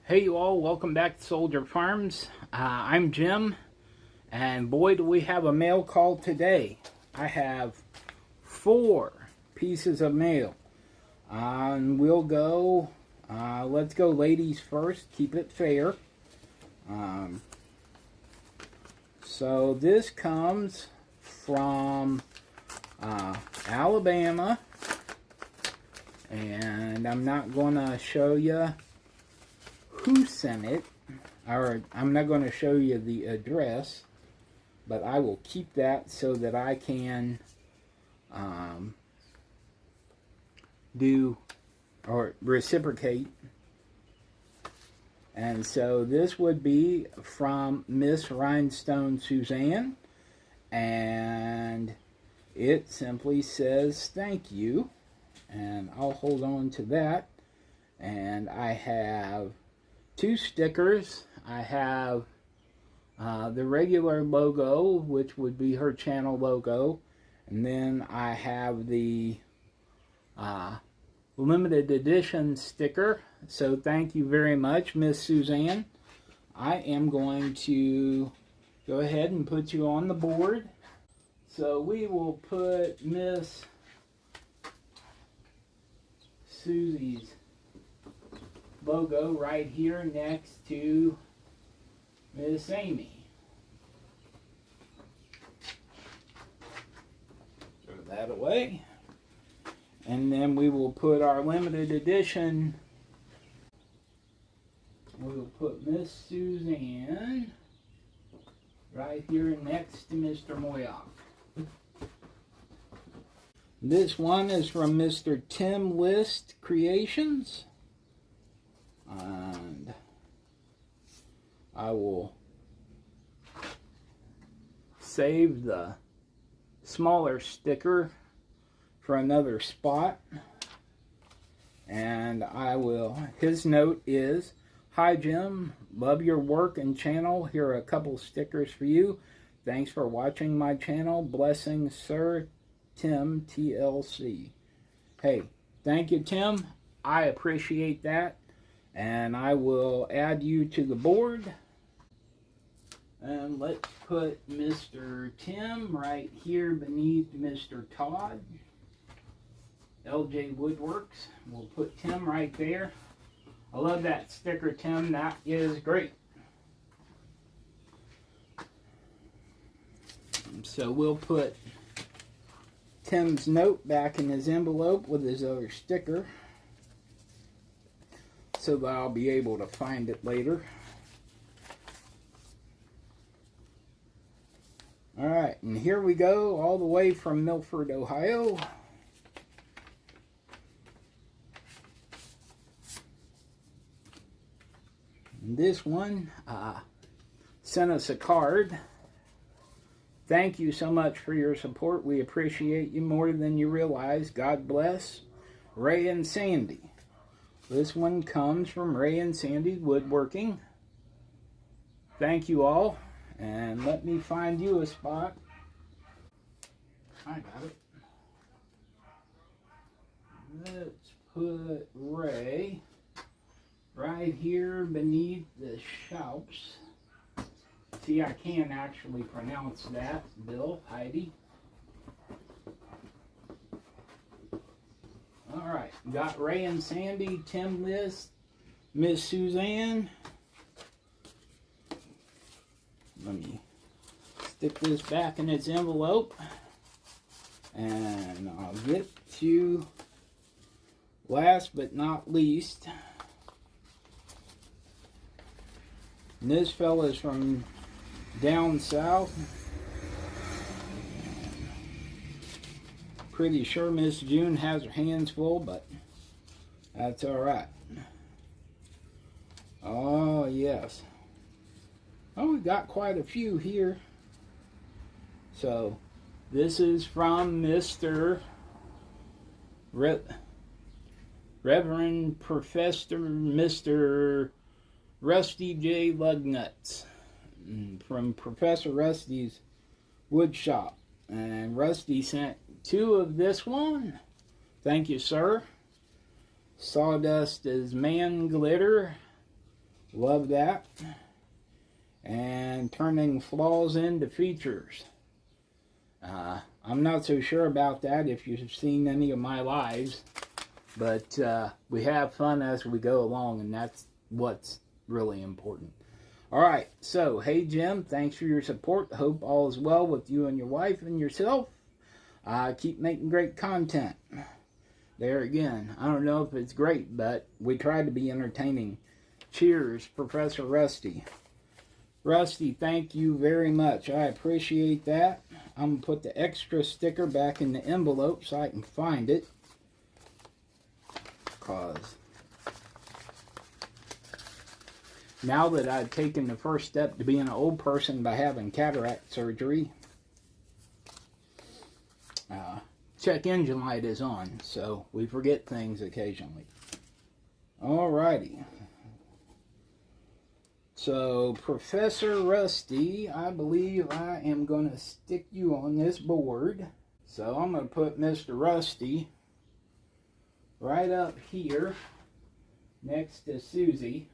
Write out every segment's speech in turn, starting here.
Hey you all, welcome back to Soldier Farms. I'm Jim, and boy do we have a mail call today. I have 4 pieces of mail. And we'll go, let's go ladies first, keep it fair. So this comes from Alabama, and I'm not going to show you who sent it, or I'm not going to show you the address, but I will keep that so that I can do or reciprocate. And so this would be from Miss Rhinestone Suzanne, and it simply says thank you, and I'll hold on to that. And I have 2 stickers. I have the regular logo, which would be her channel logo, and then I have the limited edition sticker. So thank you very much, Miss Suzanne. I am going to go ahead and put you on the board. So we will put Miss Susie's logo right here next to Miss Amy. Throw that away. And then we will put our limited edition. We'll put Miss Suzanne right here next to Mr. Moyock. This one is from Mr. Tim List Creations. And I will save the smaller sticker for another spot. And I will, his note is, "Hi Jim, love your work and channel. Here are a couple stickers for you. Thanks for watching my channel. Blessings, Sir Tim TLC." Hey, thank you, Tim. I appreciate that. And I will add you to the board. And let's put Mr. Tim right here beneath Mr. Todd. LJ Woodworks. We'll put Tim right there. I love that sticker, Tim. That is great. So we'll put Tim's note back in his envelope with his other sticker, so that I'll be able to find it later. Alright, and here we go, all the way from Milford, Ohio. And this one sent us a card. "Thank you so much for your support. We appreciate you more than you realize. God bless, Ray and Sandy." This one comes from Ray and Sandy Woodworking. Thank you all. And let me find you a spot. I got it. Let's put Ray right here beneath the Schaups. See, I can't actually pronounce that. Bill, Heidi. Alright, got Ray and Sandy, Tim List, Miss Suzanne. Let me stick this back in its envelope. And I'll get to last but not least. And this fella's from down south. Pretty sure Miss June has her hands full, but that's alright. Oh, yes. Oh, we got quite a few here. So, this is from Mr. Reverend Professor Mr. Rusty J. Lugnuts, from Professor Rusty's wood shop. And Rusty sent 2 of this one. Thank you, sir. Sawdust is man glitter. Love that. And turning flaws into features. I'm not so sure about that if you've seen any of my lives, but we have fun as we go along, and that's what's really important. All right, so hey Jim, thanks for your support. Hope all is well with you and your wife and yourself. Keep making great content. There again, I don't know if it's great, but we try to be entertaining. Cheers, Professor Rusty. Rusty, thank you very much. I appreciate that. I'm going to put the extra sticker back in the envelope so I can find it. Because now that I've taken the first step to being an old person by having cataract surgery, check engine light is on, so we forget things occasionally. Alrighty. So, Professor Rusty, I believe I am going to stick you on this board. So, I'm going to put Mr. Rusty right up here next to Susie.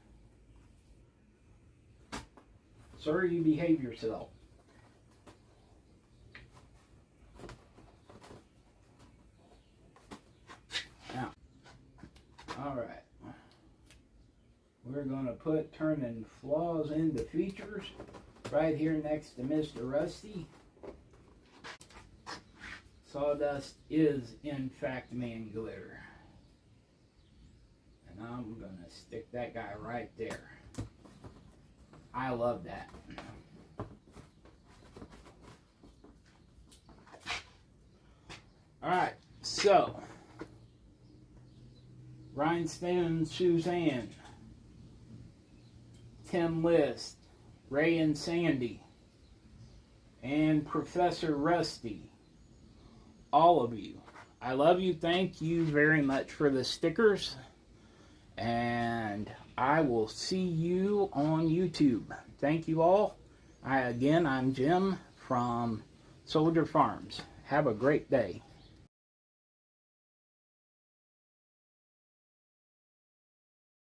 Sir, you behave yourself. Now, alright. We're going to put turning flaws into features right here next to Mr. Rusty. Sawdust is, in fact, man glitter. And I'm going to stick that guy right there. I love that. Alright, so Rhinestone Suzanne, Tim List, Ray and Sandy, and Professor Rusty. All of you. I love you. Thank you very much for the stickers. And I will see you on YouTube. Thank you all. I'm Jim from Soldier Farms. Have a great day.